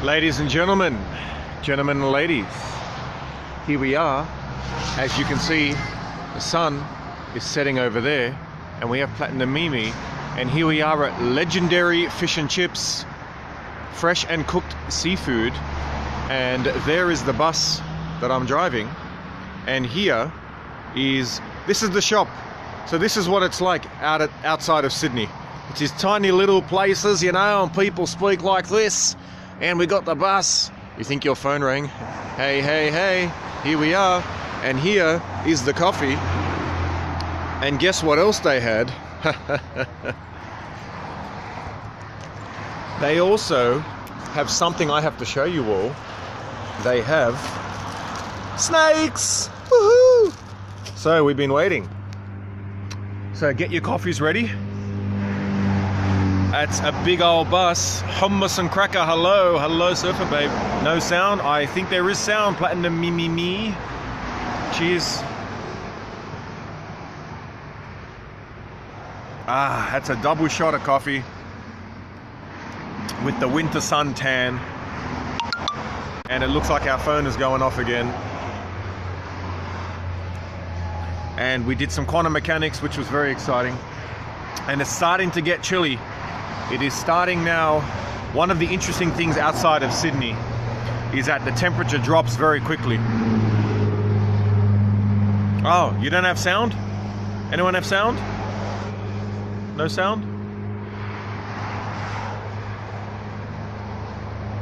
Ladies and gentlemen, gentlemen and ladies, here we are. As you can see, the sun is setting over there, and we have Platinum Mimi, and here we are at legendary fish and chips, fresh and cooked seafood, and there is the bus that I'm driving, and this is the shop. So this is what it's like outside of Sydney. It's these tiny little places, you know, and people speak like this. And we got the bus. You think your phone rang? Hey, hey, hey, here we are. And here is the coffee. And guess what else they had? They also have something I have to show you all. They have snakes. Woohoo! So we've been waiting. So get your coffees ready. That's a big old bus. Hummus and cracker. Hello, hello, surfer babe. No sound? I think there is sound. Platinum me. Cheers. Ah, that's a double shot of coffee with the winter suntan. And it looks like our phone is going off again. And we did some quantum mechanics, which was very exciting. And it's starting to get chilly. It is starting now. One of the interesting things outside of Sydney is that the temperature drops very quickly. Oh, you don't have sound? Anyone have sound? No sound?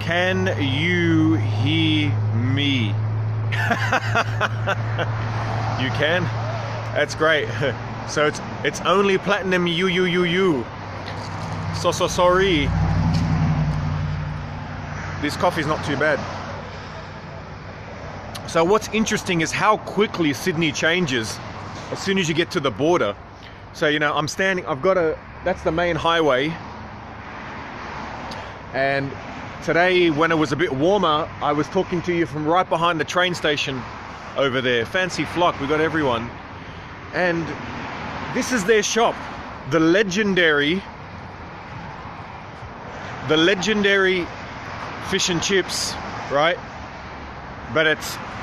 Can you hear me? You can? That's great. So it's only Platinum you. So sorry. This coffee's not too bad. So what's interesting is how quickly Sydney changes as soon as you get to the border. So, you know, that's the main highway. And today, when it was a bit warmer, I was talking to you from right behind the train station over there. Fancy flock, we got everyone. And this is their shop, the legendary fish and chips, right? But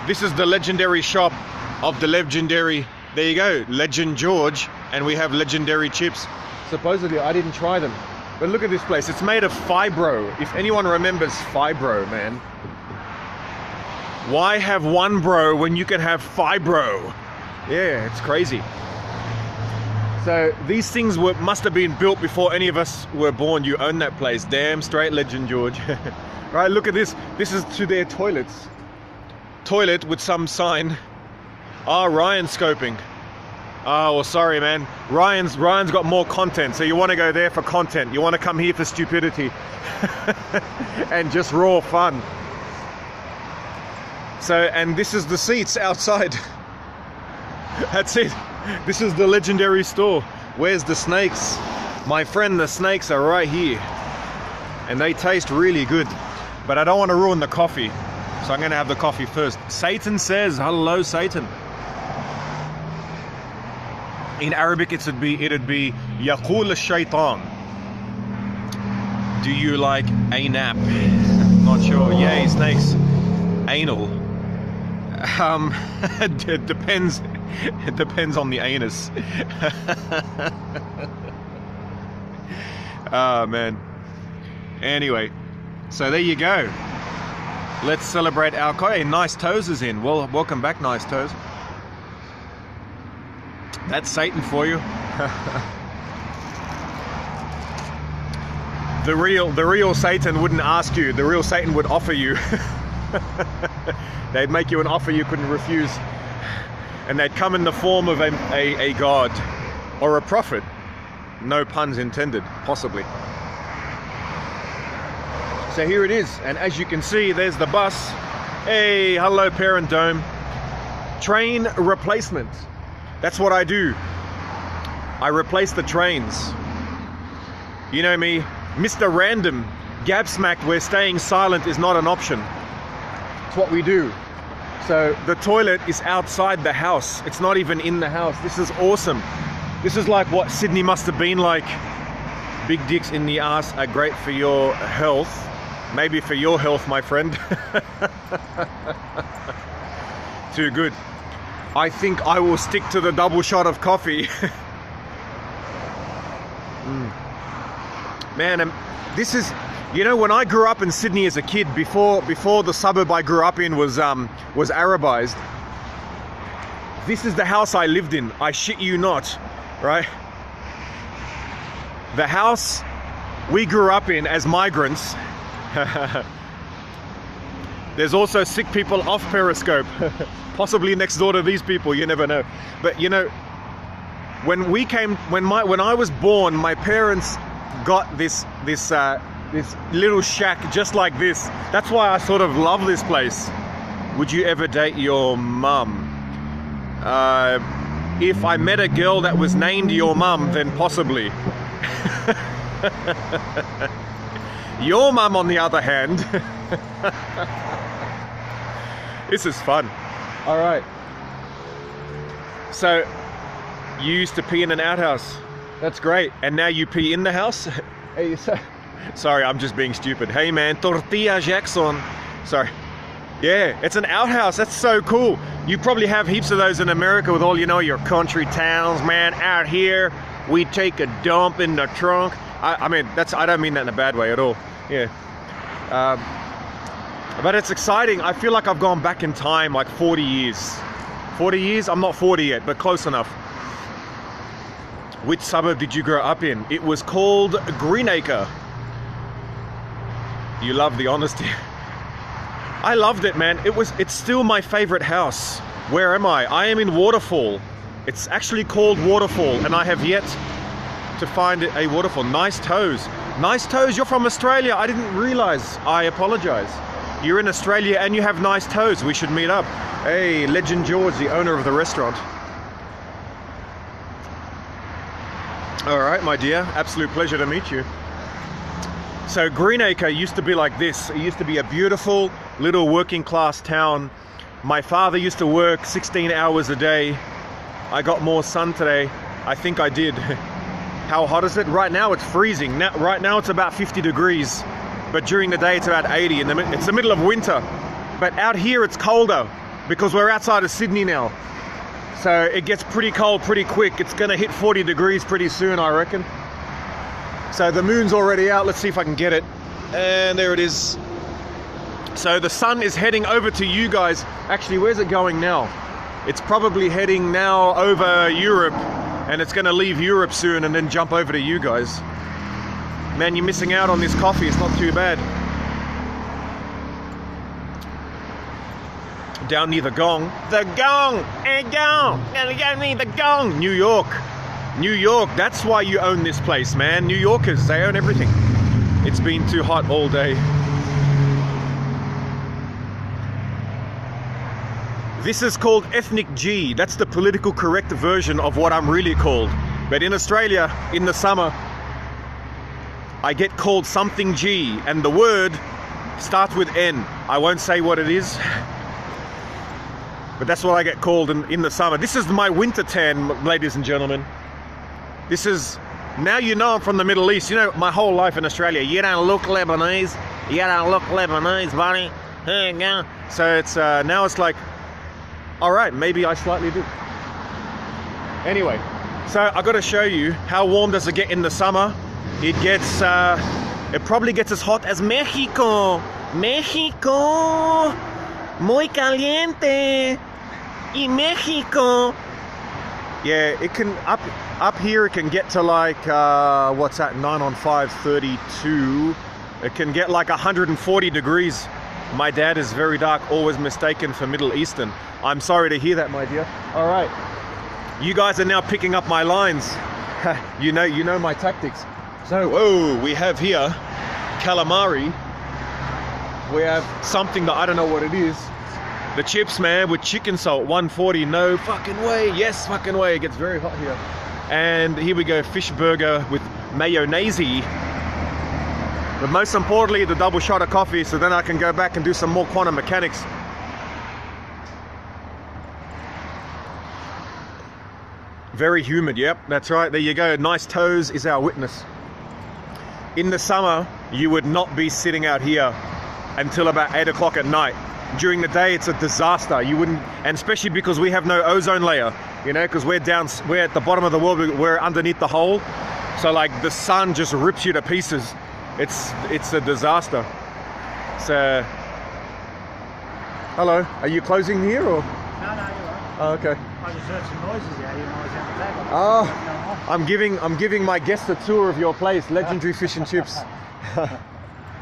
this is the legendary shop of the legendary, there you go, Legend George, and we have legendary chips. Supposedly, I didn't try them, but look at this place. It's made of fibro. If anyone remembers fibro, man. Why have one bro when you can have fibro? Yeah, it's crazy. So these things must have been built before any of us were born. You own that place. Damn straight, Legend George. Right, look at this. This is to their toilets. Toilet with some sign. Ryan scoping. Oh, well, sorry, man. Ryan's got more content, so you want to go there for content. You want to come here for stupidity. And just raw fun. So, and this is the seats outside. That's it. This is the legendary store. Where's the snakes? My friend, the snakes are right here. And they taste really good. But I don't want to ruin the coffee. So I'm going to have the coffee first. Satan says, hello, Satan. In Arabic, it'd be Yaqul al-Shaytan. Do you like a nap? Not sure. Yay, snakes. Anal. It depends. It depends on the anus. Oh, man. Anyway, so there you go. Let's celebrate our coffee. Nice Toes is in. Well, welcome back, Nice Toes. That's Satan for you. The real Satan wouldn't ask you. The real Satan would offer you. They'd make you an offer you couldn't refuse. And they'd come in the form of a god or a prophet. No puns intended, possibly. So here it is. And as you can see, there's the bus. Hey, hello, Parent Dome. Train replacement. That's what I do. I replace the trains. You know me, Mr. Random, GAbSmacked, where staying silent is not an option. It's what we do. So the toilet is outside the house. It's not even in the house. This is awesome. This is like what Sydney must have been like. Big dicks in the ass are great for your health. Maybe for your health, my friend. Too good. I think I will stick to the double shot of coffee. Man, this is, you know, when I grew up in Sydney as a kid, before the suburb I grew up in was Arabized, this is the house I lived in. I shit you not, right? The house we grew up in as migrants. There's also sick people off Periscope, possibly next door to these people, you never know. But you know, when I was born, my parents got this little shack just like this. That's why I sort of love this place. Would you ever date your mum? If I met a girl that was named your mum, then possibly. Your mum, on the other hand. This is fun. All right. So you used to pee in an outhouse. That's great. And now you pee in the house? Hey, sorry, I'm just being stupid. Hey man, tortilla Jackson. Sorry. Yeah, it's an outhouse. That's so cool. You probably have heaps of those in America with all, you know, your country towns, man. Out here, we take a dump in the trunk. I mean, I don't mean that in a bad way at all. Yeah. But it's exciting. I feel like I've gone back in time like 40 years. 40 years? I'm not 40 yet, but close enough. Which suburb did you grow up in? It was called Greenacre. You love the honesty. I loved it, man. It's still my favorite house. Where am I? I am in Waterfall. It's actually called Waterfall, and I have yet to find a waterfall. Nice toes. Nice toes. You're from Australia. I didn't realize. I apologize. You're in Australia and you have nice toes. We should meet up. Hey, Legend George, the owner of the restaurant. All right, my dear. Absolute pleasure to meet you. So Greenacre used to be like this. It used to be a beautiful little working class town. My father used to work 16 hours a day. I got more sun today. I think I did. How hot is it? Right now it's freezing. Right now it's about 50 degrees. But during the day it's about 80. It's the middle of winter. But out here it's colder because we're outside of Sydney now. So it gets pretty cold pretty quick. It's gonna hit 40 degrees pretty soon, I reckon. So the moon's already out. Let's see if I can get it. And there it is. So the sun is heading over to you guys. Actually, where's it going now? It's probably heading now over Europe, and it's gonna leave Europe soon and then jump over to you guys. Man, you're missing out on this coffee. It's not too bad. Down near the gong. The gong! Hey, gong! Down near the gong! New York. New York, that's why you own this place, man. New Yorkers, they own everything. It's been too hot all day. This is called ethnic G. That's the political correct version of what I'm really called. But in Australia, in the summer, I get called something G, and the word starts with N. I won't say what it is, but that's what I get called in the summer. This is my winter tan, ladies and gentlemen. This is, now you know I'm from the Middle East. You know, my whole life in Australia, you don't look Lebanese. You don't look Lebanese, buddy. Here you go. So it's, now it's like, all right, maybe I slightly do. Anyway, so I got to show you how warm does it get in the summer. It gets, it probably gets as hot as Mexico. Mexico, muy caliente. Y Mexico. Yeah, it can, up here it can get to like, what's that, 9 on 5, 32. It can get like 140 degrees. My dad is very dark, always mistaken for Middle Eastern. I'm sorry to hear that, my dear. All right, you guys are now picking up my lines. you know my tactics. So, whoa, we have here calamari. We have something that I don't know what it is. The chips, man, with chicken salt, 140. No fucking way. Yes, fucking way. It gets very hot here. And here we go, fish burger with mayonnaise. But most importantly, the double shot of coffee, so then I can go back and do some more quantum mechanics. Very humid, yep, that's right. There you go. Nice toes is our witness. In the summer, you would not be sitting out here until about 8 o'clock at night. During the day, it's a disaster. You wouldn't, and especially because we have no ozone layer, you know, because we're at the bottom of the world, we're underneath the hole. So like the sun just rips you to pieces. It's a disaster. So, hello, are you closing here or? No, you're right. Oh, okay. I just heard some noises out here when I was at the table. Oh, I'm giving my guests a tour of your place, Legendary Fish and Chips.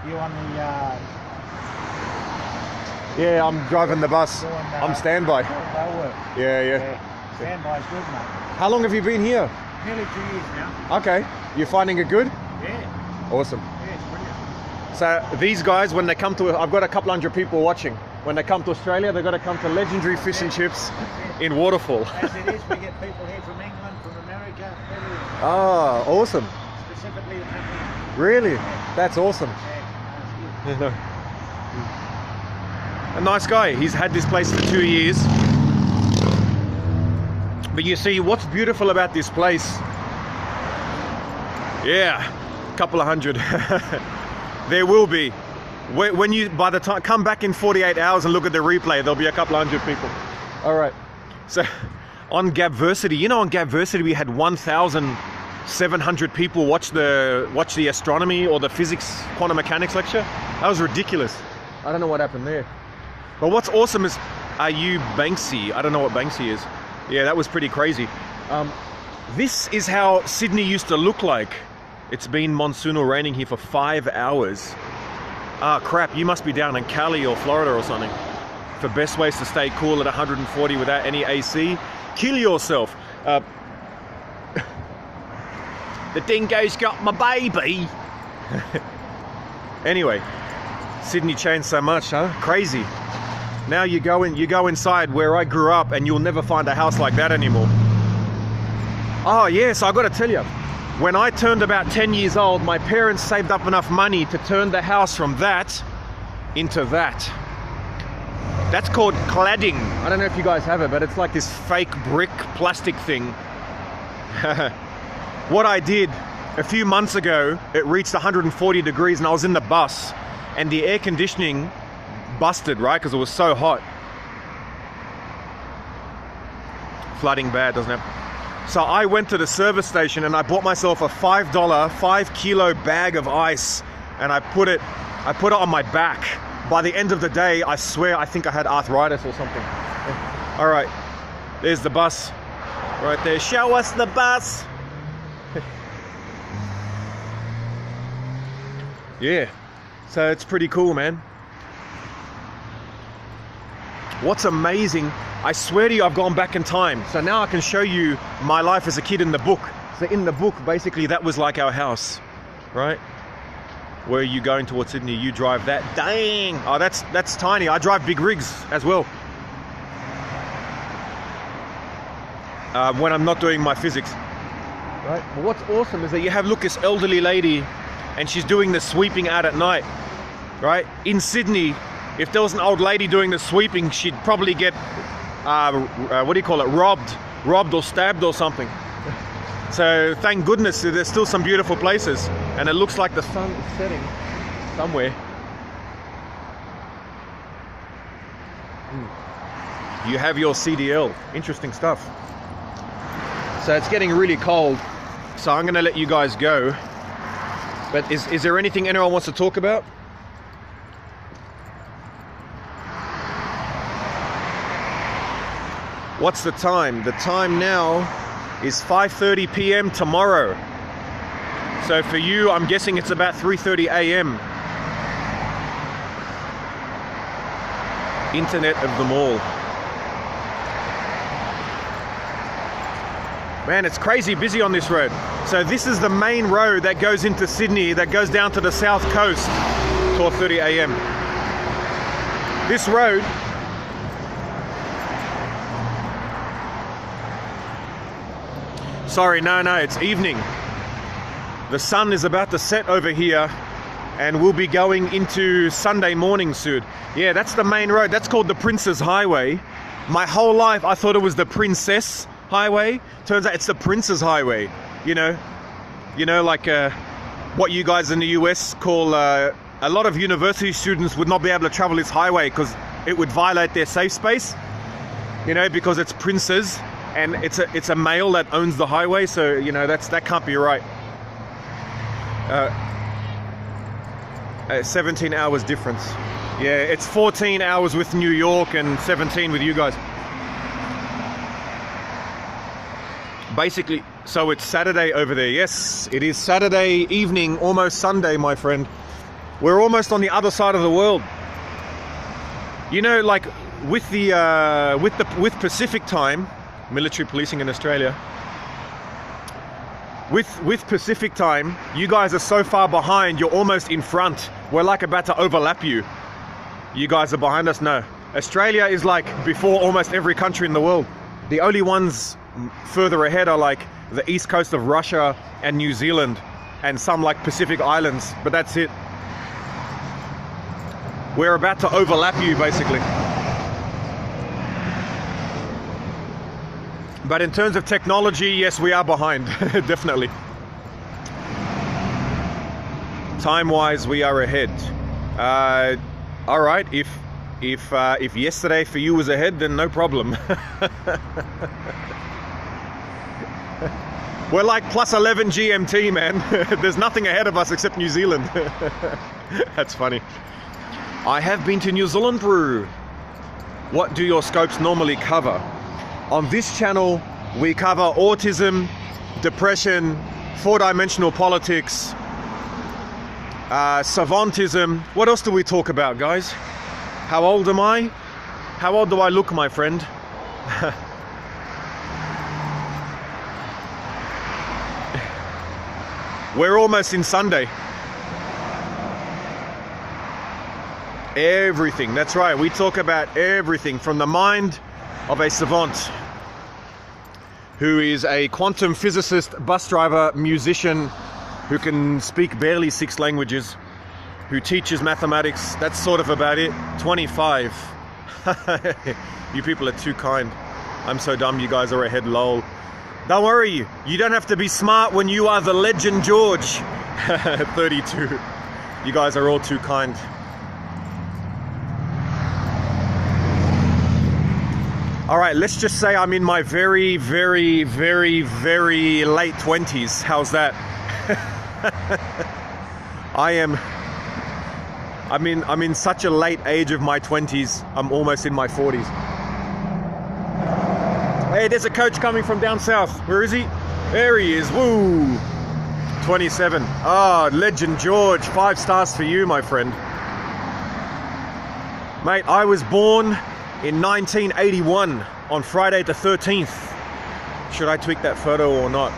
You on the... Yeah, I'm driving the bus. I'm standby. Work. Yeah. Standby's good, mate. How long have you been here? Nearly 2 years now. Okay. You're finding it good? Yeah. Awesome. Yeah, it's brilliant. So these guys, when they come to, I've got a couple hundred people watching. When they come to Australia, they've got to come to Legendary Fish and Chips in Waterfall. As it is, we get people here from England, from America, everywhere. Ah, awesome. Specifically from England. Really? That's awesome. Yeah, that's good. A nice guy. He's had this place for 2 years. But you see, what's beautiful about this place? Yeah, a couple of hundred. There will be. When you, by the time, come back in 48 hours and look at the replay, there'll be a couple hundred people. All right. So on GAbSmacked, you know, on GAbSmacked we had 1,700 people watch the astronomy or the physics quantum mechanics lecture. That was ridiculous. I don't know what happened there. But what's awesome is, are you Banksy? I don't know what Banksy is. Yeah, that was pretty crazy. This is how Sydney used to look like. It's been monsoonal raining here for 5 hours. Ah, crap, you must be down in Cali or Florida or something. For best ways to stay cool at 140 without any AC, kill yourself. The dingo's got my baby. Anyway, Sydney changed so much, huh? Crazy. Now you go inside where I grew up and you'll never find a house like that anymore. Oh yes, I got to tell you, when I turned about 10 years old, my parents saved up enough money to turn the house from that into that. That's called cladding. I don't know if you guys have it, but it's like this fake brick plastic thing. What I did a few months ago, it reached 140 degrees and I was in the bus and the air conditioning busted, right? Because it was so hot. Flooding bad, doesn't it? So I went to the service station and I bought myself a $5 5-kilo bag of ice and I put it on my back. By the end of the day, I swear I think I had arthritis or something. All right, there's the bus right there. Show us the bus. Yeah, so it's pretty cool, man. What's amazing, I swear to you, I've gone back in time. So now I can show you my life as a kid in the book. So in the book, basically, that was like our house, right? Where are you going towards Sydney? You drive that. Dang! Oh, that's tiny. I drive big rigs as well. When I'm not doing my physics. Right? But what's awesome is that you have, look, this elderly lady, and she's doing the sweeping out at night, right? In Sydney, if there was an old lady doing the sweeping, she'd probably get, what do you call it, robbed or stabbed or something. So thank goodness there's still some beautiful places, and it looks like the sun is setting somewhere. You have your CDL, interesting stuff. So it's getting really cold, so I'm gonna let you guys go. But is there anything anyone wants to talk about? What's the time? The time now is 5:30 p.m. tomorrow. So for you, I'm guessing it's about 3:30 a.m. Internet of them all. Man, it's crazy busy on this road. So this is the main road that goes into Sydney, that goes down to the south coast, 12:30 a.m. This road sorry, no, it's evening. The sun is about to set over here and we'll be going into Sunday morning soon. Yeah, that's the main road. That's called the Princess Highway. My whole life I thought it was the Princess Highway. Turns out it's the Princess Highway. You know, like what you guys in the US call, a lot of university students would not be able to travel this highway because it would violate their safe space, you know, because it's princes and it's a male that owns the highway, so you know that can't be right. 17 hours difference. Yeah, it's 14 hours with New York and 17 with you guys. Basically, so it's Saturday over there. Yes, it is Saturday evening, almost Sunday, my friend. We're almost on the other side of the world. You know, like with Pacific time, military policing in Australia. With Pacific time, you guys are so far behind, you're almost in front. We're like about to overlap you. You guys are behind us? No. Australia is like before almost every country in the world. The only ones further ahead are like the east coast of Russia and New Zealand and some like Pacific Islands, but that's it. We're about to overlap you basically. But in terms of technology, yes, we are behind, definitely. Time-wise, we are ahead. All right, if yesterday for you was ahead, then no problem. We're like plus 11 GMT, man. There's nothing ahead of us except New Zealand. That's funny. I have been to New Zealand, bro. What do your scopes normally cover? On this channel, we cover autism, depression, four-dimensional politics, savantism. What else do we talk about, guys? How old am I? How old do I look, my friend? We're almost in Sunday. Everything, that's right. We talk about everything from the mind of a savant who is a quantum physicist, bus driver, musician, who can speak barely 6 languages, who teaches mathematics. That's sort of about it. 25. You people are too kind. I'm so dumb, you guys are ahead, lol. Don't worry, you don't have to be smart when you are the legend George. 32. You guys are all too kind. All right, let's just say I'm in my very, very, very, very late 20s. How's that? I'm in such a late age of my 20s. I'm almost in my 40s. Hey, there's a coach coming from down south. Where is he? There he is. Woo! 27. Oh, legend George. 5 stars for you, my friend. Mate, I was born in 1981 on Friday the 13th. Should I tweak that photo or not?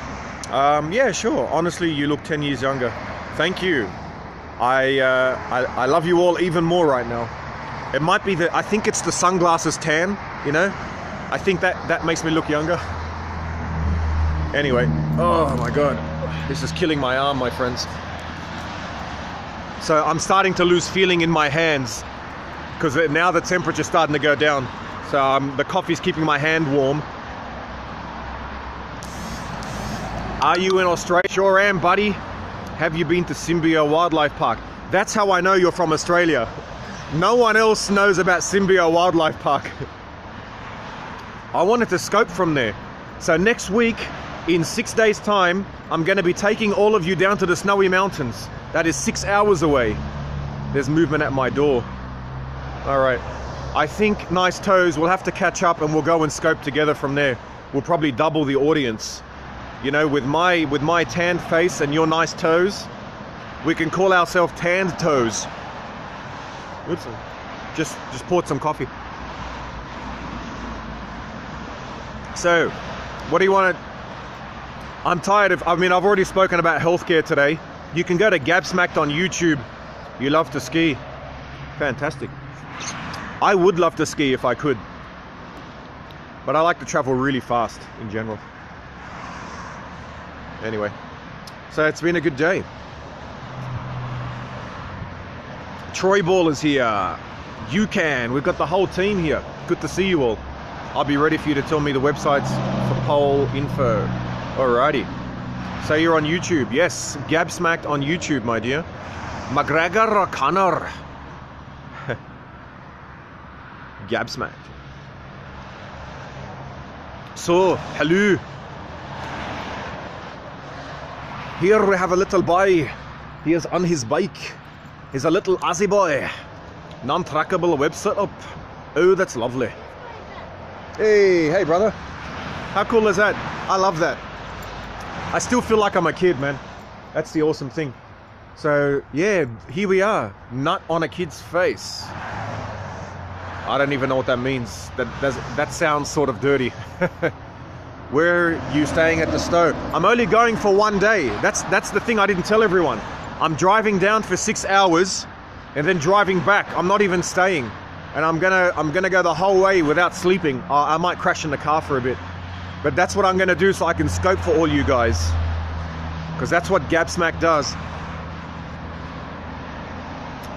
Yeah, sure. Honestly, you look 10 years younger. Thank you. I love you all even more right now. It might be I think it's the sunglasses tan, you know? I think that makes me look younger. Anyway, oh my God. This is killing my arm, my friends. So I'm starting to lose feeling in my hands because now the temperature's starting to go down. So the coffee's keeping my hand warm. Are you in Australia? Sure am, buddy. Have you been to Symbio Wildlife Park? That's how I know you're from Australia. No one else knows about Symbio Wildlife Park. I wanted to scope from there. So next week, in 6 days' time, I'm going to be taking all of you down to the Snowy Mountains. That is 6 hours away. There's movement at my door. All right. I think Nice Toes will have to catch up and we'll go and scope together from there. We'll probably double the audience. You know, with my tanned face and your nice toes, we can call ourselves Tanned Toes. Oops. Just poured some coffee. So, what do you want to... I'm tired of... I've already spoken about healthcare today. You can go to GAbSmacked on YouTube. You love to ski. Fantastic. I would love to ski if I could. But I like to travel really fast in general. Anyway, so it's been a good day. Troy Ball is here. You can. We've got the whole team here. Good to see you all. I'll be ready for you to tell me the websites for poll info. Alrighty. Say you're on YouTube. Yes, GAbSmacked on YouTube, my dear. McGregor or Connor? GAbSmacked. So, hello. Here we have a little boy. He is on his bike. He's a little Aussie boy. Non-trackable web setup. Oh, that's lovely. Hey brother. How cool is that? I love that. I still feel like I'm a kid, man. That's the awesome thing. So, yeah, here we are. Nut on a kid's face. I don't even know what that means. That sounds sort of dirty. Where are you staying at the Stowe? I'm only going for one day. That's the thing I didn't tell everyone. I'm driving down for 6 hours and then driving back. I'm not even staying. And I'm gonna go the whole way without sleeping. I might crash in the car for a bit. But that's what I'm gonna do so I can scope for all you guys. Because that's what GAbSmacked does.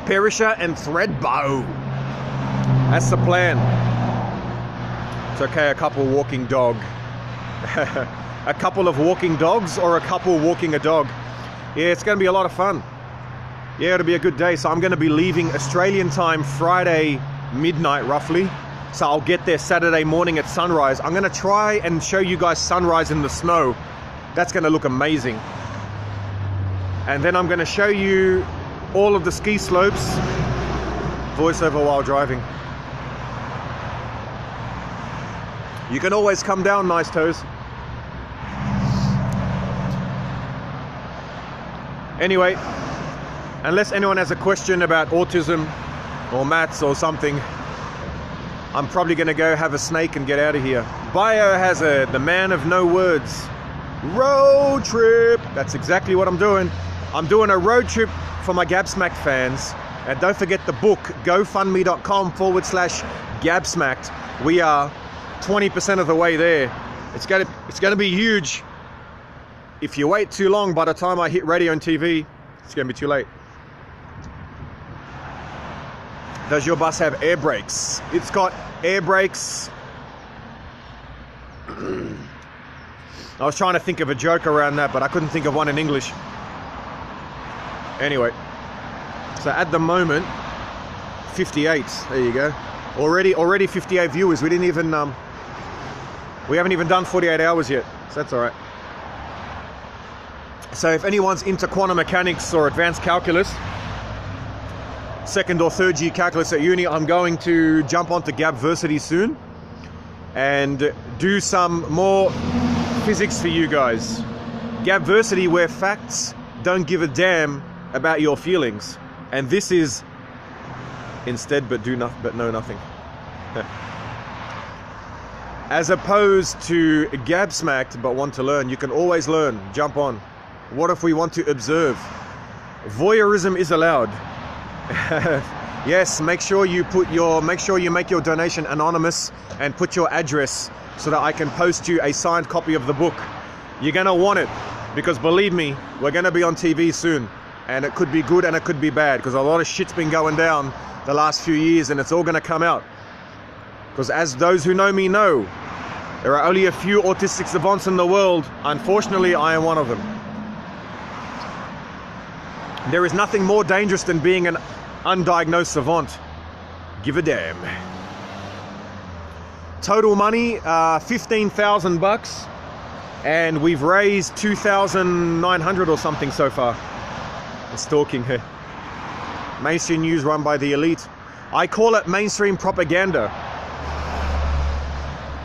Perisher and Threadbow. That's the plan. It's okay, a couple walking dog. A couple of walking dogs or a couple walking a dog. Yeah, it's going to be a lot of fun. Yeah, it'll be a good day. So I'm going to be leaving Australian time Friday midnight roughly. So I'll get there Saturday morning at sunrise. I'm going to try and show you guys sunrise in the snow. That's going to look amazing. And then I'm going to show you all of the ski slopes. Voiceover while driving. You can always come down, Nice Toes. Anyway, unless anyone has a question about autism or maths or something, I'm probably gonna go have a snake and get out of here. Biohazard, the man of no words. Road trip. That's exactly what I'm doing. I'm doing a road trip for my GAbSmacked fans. And don't forget the book, gofundme.com/GAbSmacked. We are 20% of the way there. It's gonna be huge. If you wait too long, by the time I hit radio and TV, it's gonna be too late. Does your bus have air brakes? It's got air brakes. I was trying to think of a joke around that, but I couldn't think of one in English. Anyway, so at the moment, 58. There you go. Already 58 viewers. We haven't even done 48 hours yet, so that's all right. So if anyone's into quantum mechanics or advanced calculus, second or third year calculus at uni, I'm going to jump onto GAbversity soon and do some more physics for you guys. GAbversity, where facts don't give a damn about your feelings, and this is instead but know nothing. As opposed to GAbSmacked but want to learn. You can always learn. Jump on. What if we want to observe? Voyeurism is allowed. Yes, make sure you make your donation anonymous and put your address so that I can post you a signed copy of the book. You're gonna want it, because believe me, we're gonna be on TV soon, and it could be good and it could be bad, because a lot of shit's been going down the last few years, and it's all gonna come out. Because as those who know me know, there are only a few autistic savants in the world. Unfortunately, I am one of them. There is nothing more dangerous than being an undiagnosed savant. Give a damn. Total money, 15,000 bucks, and we've raised 2,900 or something so far. I'm stalking her. Mainstream news run by the elite. I call it mainstream propaganda.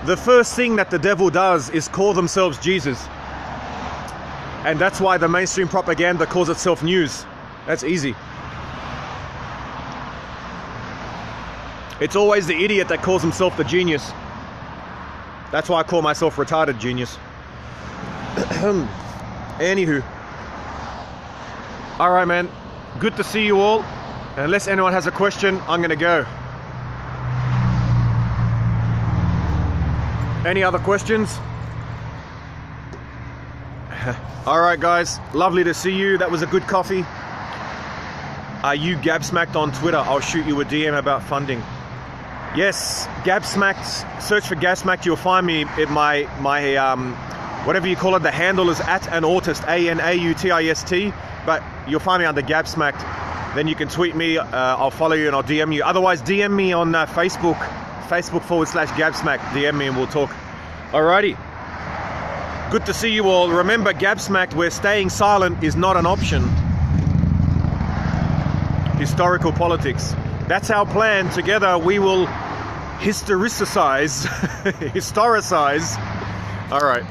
The first thing that the devil does is call themselves Jesus. And that's why the mainstream propaganda calls itself news. That's easy. It's always the idiot that calls himself the genius. That's why I call myself retarded genius. Anywho. Alright, man. Good to see you all. Unless anyone has a question, I'm gonna go. Any other questions? Alright guys, lovely to see you. That was a good coffee. Are you GAbSmacked on Twitter? I'll shoot you a DM about funding. Yes, GAbSmacked. Search for GAbSmacked. You'll find me at my whatever you call it. The handle is @anautist, ANAUTIST, but you'll find me under GAbSmacked. Then you can tweet me, I'll follow you and I'll DM you. Otherwise, DM me on Facebook, Facebook.com/GAbSmacked. DM me and we'll talk. Alrighty. Good to see you all. Remember, GAbSmacked, where staying silent is not an option. Historical politics. That's our plan. Together we will historicize. All right.